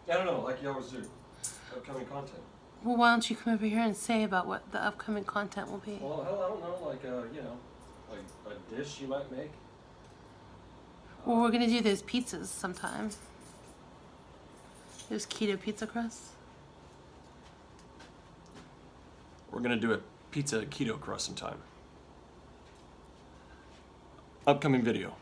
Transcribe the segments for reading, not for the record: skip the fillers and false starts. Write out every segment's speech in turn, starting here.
I don't know, like you always do. Upcoming content. Well, why don't you come over here and say about what the upcoming content will be? Well, hell, I don't know, like, like a dish you might make. Well, we're gonna do those pizzas sometime. Those keto pizza crusts. We're gonna do a pizza keto crust sometime. Upcoming video.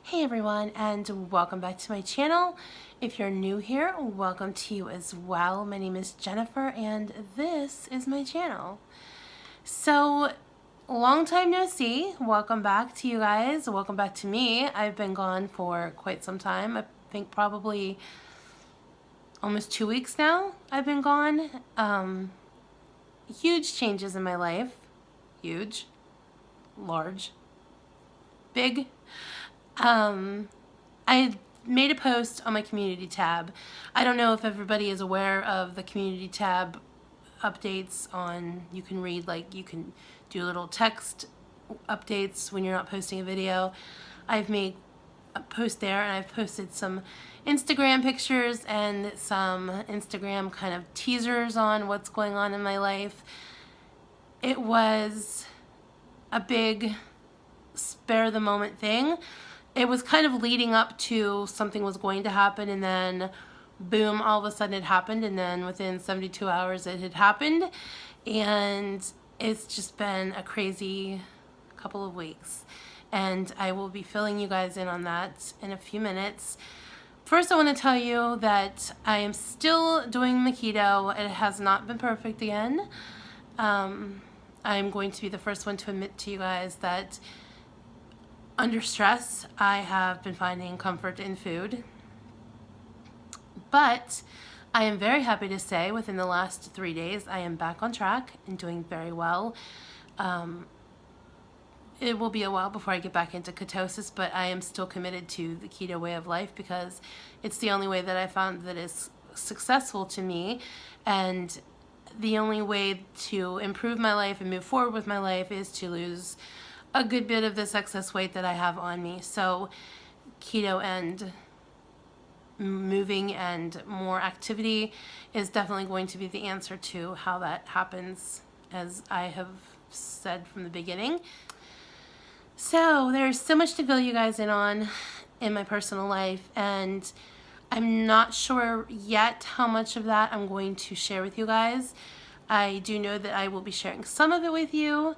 Hey everyone, and welcome back to my channel. If you're new here, welcome to you as well. My name is Jennifer, and this is my channel. So, long time no see. Welcome back to you guys. Welcome back to me. I've been gone for quite some time. I think probably almost 2 weeks now I've been gone. Huge changes in my life. Huge. Large. Big. I made a post on my community tab. I don't know if everybody is aware of the community tab updates on, you can read, like, you can do little text updates when you're not posting a video. I've made a post there, and I've posted some Instagram pictures and some Instagram kind of teasers on what's going on in my life. It was a big spare the moment thing. It was kind of leading up to something was going to happen, and then boom, all of a sudden it happened, and then within 72 hours it had happened, and it's just been a crazy couple of weeks, and I will be filling you guys in on that in a few minutes. First, I want to tell you that I am still doing the keto. It has not been perfect again. I'm going to be the first one to admit to you guys that under stress, I have been finding comfort in food. But I am very happy to say within the last 3 days, I am back on track and doing very well. It will be a while before I get back into ketosis, but I am still committed to the keto way of life because it's the only way that I found that is successful to me. And the only way to improve my life and move forward with my life is to lose a good bit of this excess weight that I have on me. So keto and moving and more activity is definitely going to be the answer to how that happens, as I have said from the beginning. So there's so much to fill you guys in on in my personal life, and I'm not sure yet how much of that I'm going to share with you guys. I do know that I will be sharing some of it with you,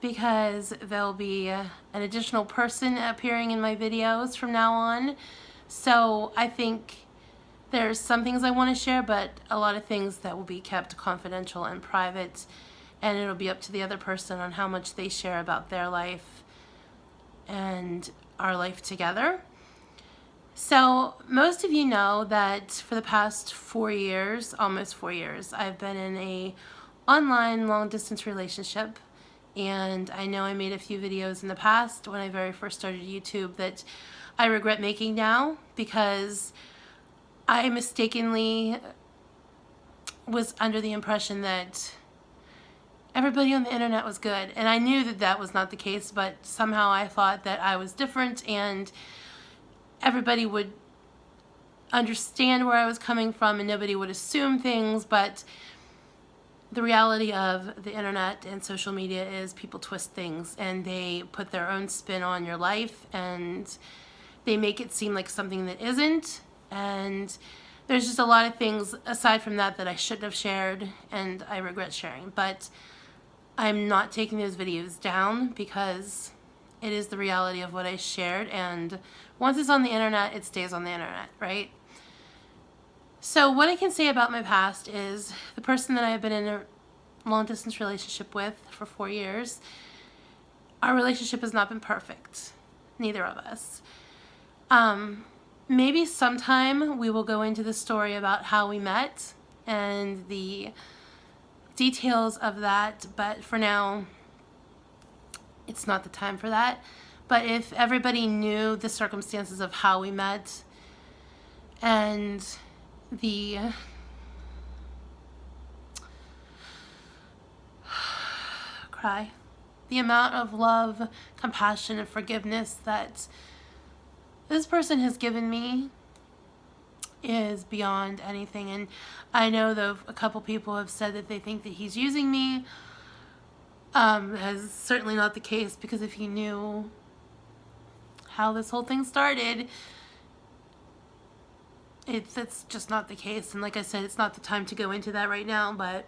because there'll be an additional person appearing in my videos from now on. So I think there's some things I want to share, but a lot of things that will be kept confidential and private, and it'll be up to the other person on how much they share about their life and our life together. So most of you know that for the past 4 years, almost 4 years, I've been in a online long distance relationship. And I know I made a few videos in the past when I very first started YouTube that I regret making now, because I mistakenly was under the impression that everybody on the internet was good. And I knew that that was not the case, but somehow I thought that I was different and everybody would understand where I was coming from and nobody would assume things. But the reality of the internet and social media is people twist things and they put their own spin on your life and they make it seem like something that isn't. And there's just a lot of things aside from that that I shouldn't have shared and I regret sharing. But I'm not taking those videos down because it is the reality of what I shared, and once it's on the internet, it stays on the internet, right? So what I can say about my past is the person that I have been in a long distance relationship with for 4 years, our relationship has not been perfect. Neither of us. Maybe sometime we will go into the story about how we met and the details of that, but for now, it's not the time for that. But if everybody knew the circumstances of how we met and the cry. The amount of love, compassion, and forgiveness that this person has given me is beyond anything. And I know that a couple people have said that they think that he's using me. That is certainly not the case, because if you knew how this whole thing started, it's just not the case. And like I said, it's not the time to go into that right now, but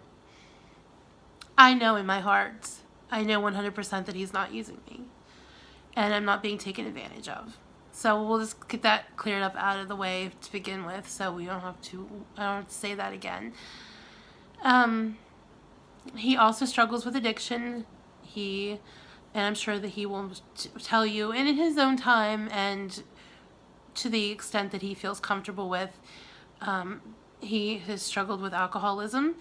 I know in my heart, I know 100% that he's not using me, and I'm not being taken advantage of. So we'll just get that cleared up out of the way to begin with, so I don't have to say that again. He also struggles with addiction. And I'm sure that he will tell you, and in his own time, and to the extent that he feels comfortable with, he has struggled with alcoholism,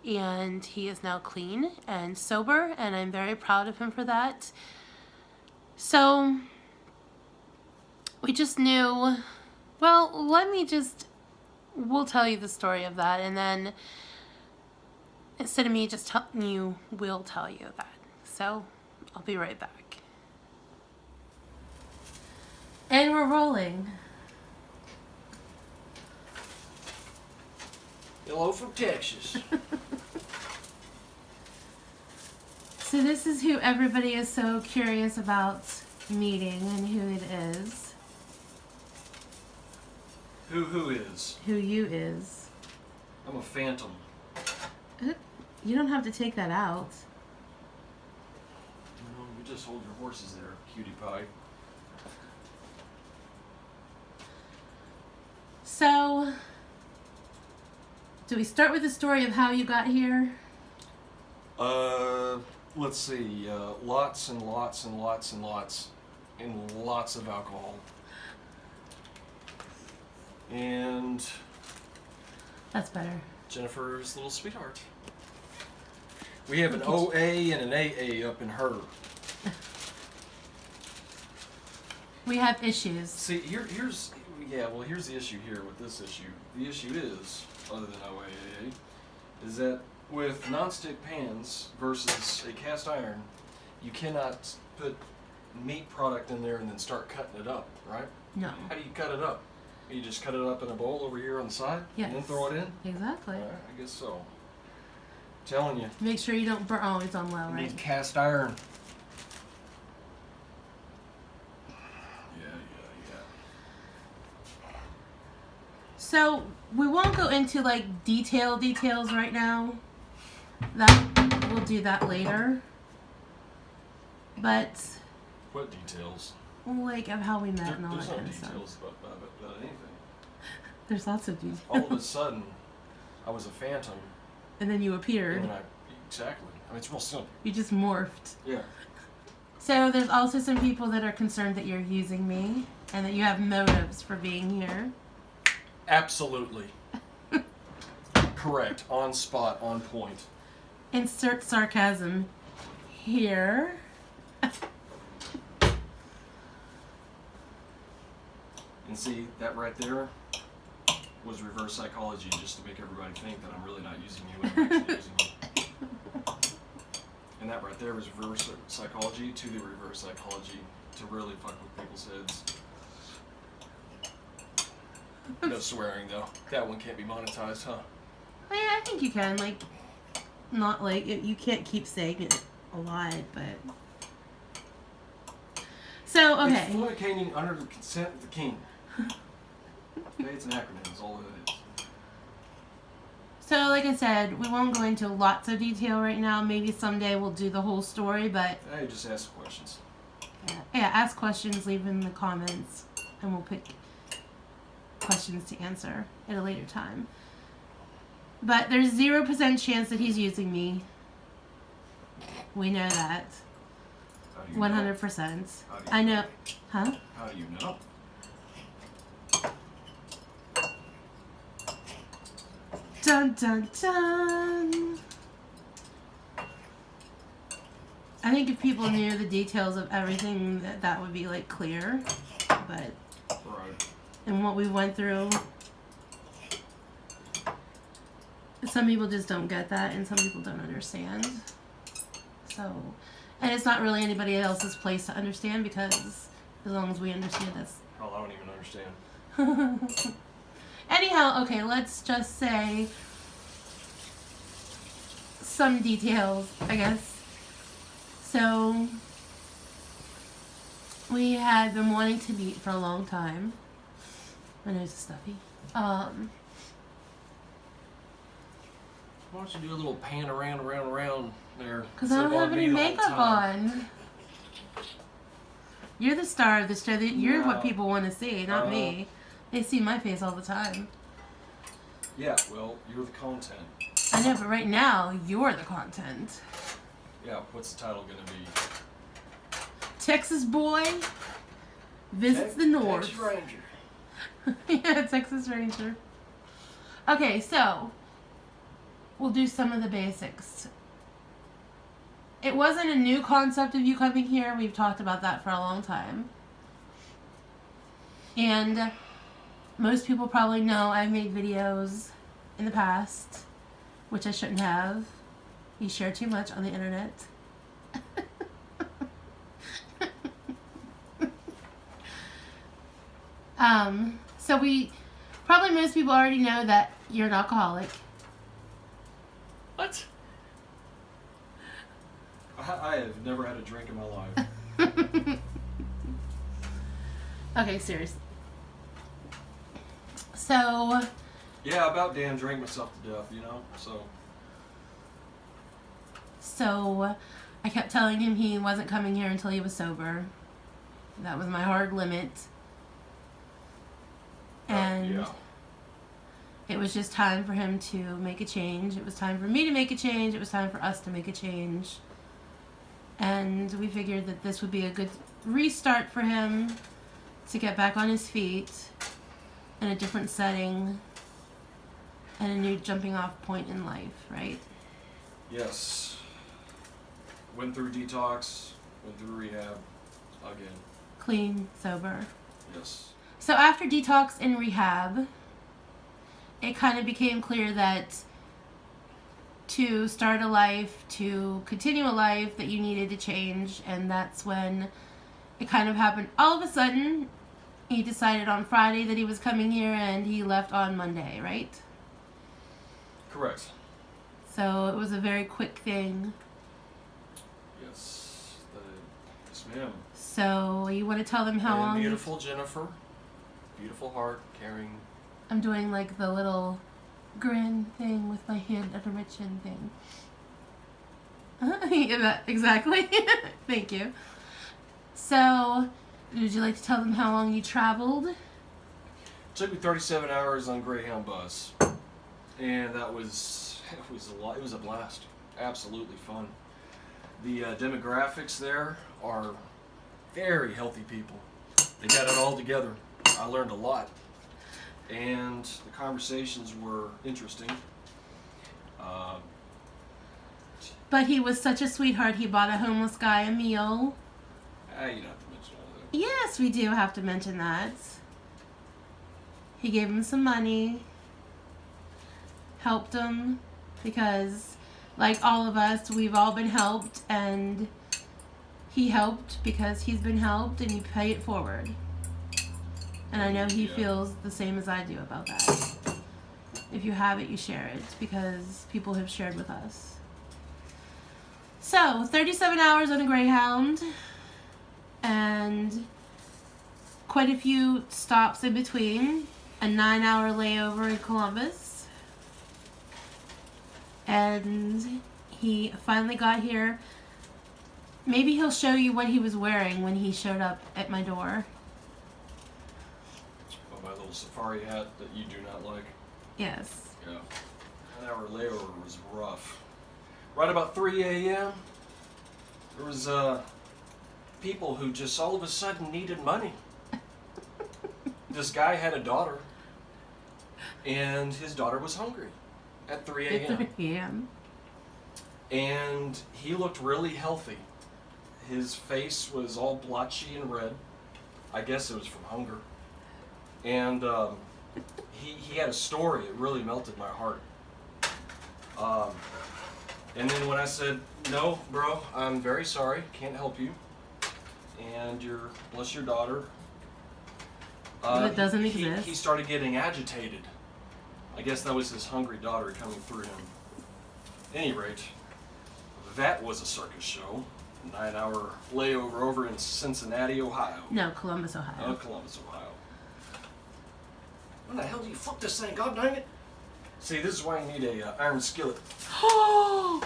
and he is now clean and sober, and I'm very proud of him for that. So we just knew, well, we'll tell you the story of that, and then instead of me just telling you, we'll tell you that. So I'll be right back. And we're rolling. Hello from Texas. So this is who everybody is so curious about meeting, and who it is. Who is? Who you is. I'm a phantom. You don't have to take that out. No, you just hold your horses there, cutie pie. So, do we start with the story of how you got here? Let's see. Lots and lots and lots and lots and lots of alcohol. And That's better. Jennifer's little sweetheart. We have an OA and an AA up in her. We have issues. See, here's the issue here with this issue. The issue is, other than OAA, is that with nonstick pans versus a cast iron, you cannot put meat product in there and then start cutting it up, right? No. How do you cut it up? You just cut it up in a bowl over here on the side? Yes. And then throw it in? Exactly. Alright, I guess so. Telling you. Make sure you don't burn. Oh, it's on low, You right? need cast iron. Yeah. So we won't go into like details right now. That we'll do that later. But What details? like of how we met and all There's that no kind of stuff. details about anything. There's lots of details. All of a sudden, I was a phantom. And then you appeared. And then exactly. I mean, it's real simple. You just morphed. Yeah. So there's also some people that are concerned that you're using me and that you have motives for being here. Absolutely. Correct. On spot. On point. Insert sarcasm here. And see, that right there was reverse psychology, just to make everybody think that I'm really not using you and I'm actually using you. And that right there was reverse psychology to the reverse psychology to really fuck with people's heads. No swearing though. That one can't be monetized, huh? Oh, yeah, I think you can. Like, not like you can't keep saying it a lot, but. So okay. It's fornicating under the consent of the king. Okay, it's an acronym. That's all it is. So, like I said, we won't go into lots of detail right now. Maybe someday we'll do the whole story, but Hey, just ask questions. yeah, ask questions, leave in the comments, and we'll pick questions to answer at a later time. But there's 0% chance that he's using me. We know that. How do you 100%. How do you I know. Huh? How do you know? Dun dun dun. I think if people knew the details of everything, that would be like clear. But Right. and what we went through, some people just don't get that, and some people don't understand. So, and it's not really anybody else's place to understand because as long as we understand this. Hell, I don't even understand. Anyhow, okay, let's just say some details, I guess. So, we had been wanting to meet for a long time. My nose is stuffy. Why don't you do a little pan around there? Because I don't have any makeup on. You're the star of the show. You're what people want to see, not me. They see my face all the time. Yeah, well, you're the content. I know, but right now, you're the content. Yeah, what's the title going to be? Texas boy visits the North. Texas Ranger. Yeah, Texas Ranger. Okay, so we'll do some of the basics. It wasn't a new concept of you coming here. We've talked about that for a long time. And most people probably know I've made videos in the past, which I shouldn't have. You share too much on the internet. So probably most people already know that you're an alcoholic. What? I have never had a drink in my life. Okay, seriously. So. Yeah, I about damn drank myself to death, you know? So, I kept telling him he wasn't coming here until he was sober. That was my hard limit. And yeah. It was just time for him to make a change. It was time for me to make a change. It was time for us to make a change. And we figured that this would be a good restart for him to get back on his feet in a different setting and a new jumping off point in life, right? Yes. Went through detox, went through rehab, again. Clean, sober. Yes. So after detox and rehab, it kind of became clear that to start a life, to continue a life, that you needed to change. And that's when it kind of happened. All of a sudden, he decided on Friday that he was coming here and he left on Monday, right? Correct. So it was a very quick thing. Yes. Yes, ma'am. So you want to tell them how long? Beautiful Jennifer. Beautiful heart, caring. I'm doing like the little grin thing with my hand under my chin thing. Yeah, exactly. Thank you. So, would you like to tell them how long you traveled? It took me 37 hours on Greyhound bus, and it was a lot. It was a blast. Absolutely fun. The demographics there are very healthy people. They got it all together. I learned a lot. And the conversations were interesting. But he was such a sweetheart. He bought a homeless guy a meal. You don't have to mention all that. Yes, we do have to mention that. He gave him some money. Helped him. Because, like all of us, we've all been helped. And he helped because he's been helped. And you pay it forward. And I know he feels the same as I do about that. If you have it, you share it, because people have shared with us. So, 37 hours on a Greyhound, and quite a few stops in between. A 9-hour layover in Columbus. And he finally got here. Maybe he'll show you what he was wearing when he showed up at my door. My little safari hat that you do not like. Yes. Yeah. 9-hour layover was rough. Right about 3 a.m., there was people who just all of a sudden needed money. This guy had a daughter, and his daughter was hungry at 3 a.m. At 3 a.m. And he looked really healthy. His face was all blotchy and red. I guess it was from hunger. And he had a story. It really melted my heart. And then when I said, no, bro, I'm very sorry, can't help you, and bless your daughter. That doesn't he exist. started getting agitated. I guess that was his hungry daughter coming through him. At any rate, that was a circus show. 9-hour layover over in Cincinnati, Ohio. No, Columbus, Ohio. Columbus, Ohio. When the hell do you flip this thing? God dang it! See, this is why you need a iron skillet. Oh!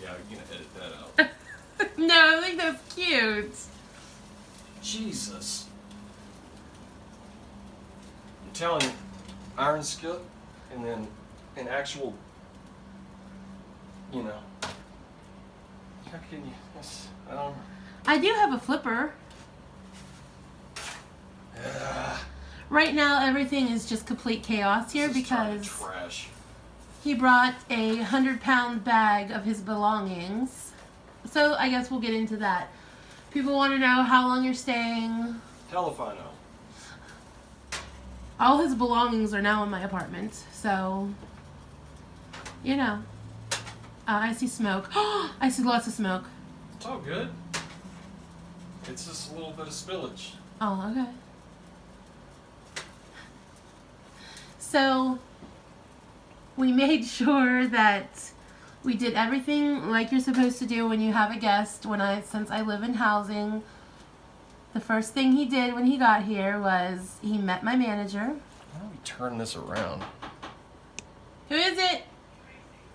Yeah, you're gonna edit that out. No, I think that's cute. Jesus. I'm telling you, iron skillet, and then an actual, you know. How can you? I don't. I do have a flipper. Right now, everything is just complete chaos here because trash. he brought a 100-pound bag of his belongings. So I guess we'll get into that. People want to know how long you're staying. Hell if I know. All his belongings are now in my apartment, so you know. I see smoke. I see lots of smoke. It's all good. It's just a little bit of spillage. Oh, okay. So we made sure that we did everything like you're supposed to do when you have a guest. Since I live in housing, the first thing he did when he got here was he met my manager. Why don't we turn this around? Who is it?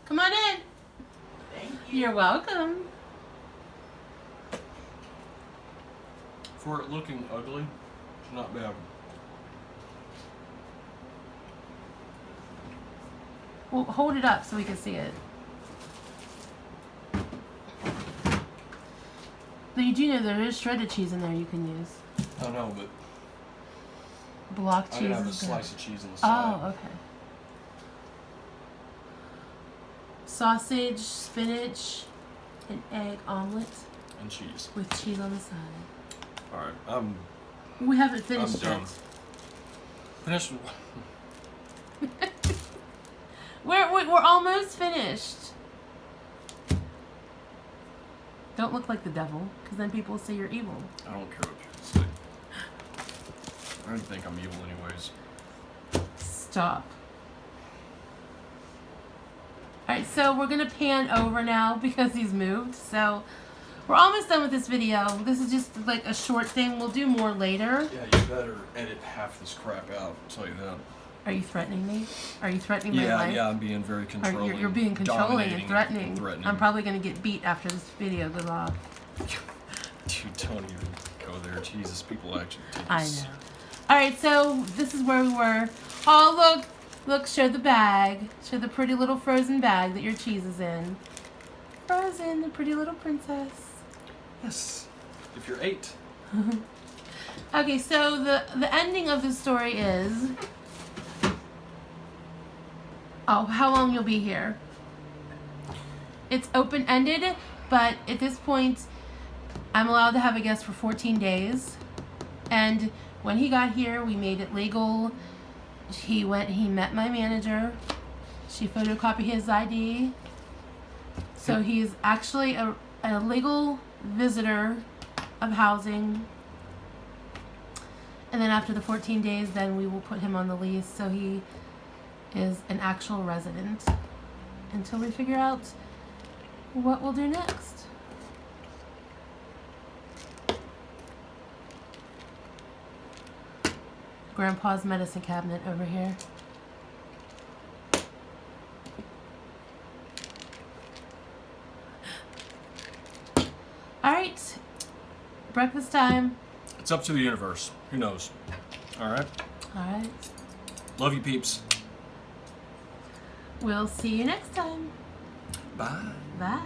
Come on in. Thank you. You're welcome. For it looking ugly, it's not bad. Well, hold it up so we can see it. Though you do know there is shredded cheese in there you can use. I know, but Block I cheese gotta have a is good. slice of cheese on the side. Oh, okay. Sausage, spinach, an egg omelet And cheese. with cheese on the side. Alright, We haven't I'm finished done. yet. Finished. We're almost finished. Don't look like the devil, because then people will say you're evil. I don't care what people say. I don't think I'm evil anyways. Stop. Alright, so we're going to pan over now because he's moved. So we're almost done with this video. This is just like a short thing. We'll do more later. Yeah, you better edit half this crap out, I'll tell you that. Are you threatening me? Are you threatening my life? Yeah, I'm being very controlling. You're being controlling dominating, and threatening. threatening. I'm probably going to get beat after this video. Good luck. Dude, don't even go there. Jesus, people actually take I this. know. Alright, so this is where we were. Oh, look. Look, show the bag. Show the pretty little frozen bag that your cheese is in. Frozen, the pretty little princess. Yes. If you're 8. Okay, so the ending of the story is... Oh, how long you'll be here. It's open-ended, but at this point, I'm allowed to have a guest for 14 days. And when he got here, we made it legal. He met my manager. She photocopied his ID. So he's actually a legal visitor of housing. And then after the 14 days, then we will put him on the lease. So he is an actual resident until we figure out what we'll do next. Grandpa's medicine cabinet over here. Alright, breakfast time. It's up to the universe. Who knows? Alright? Alright, Love you, peeps. we'll see you next time. Bye. Bye.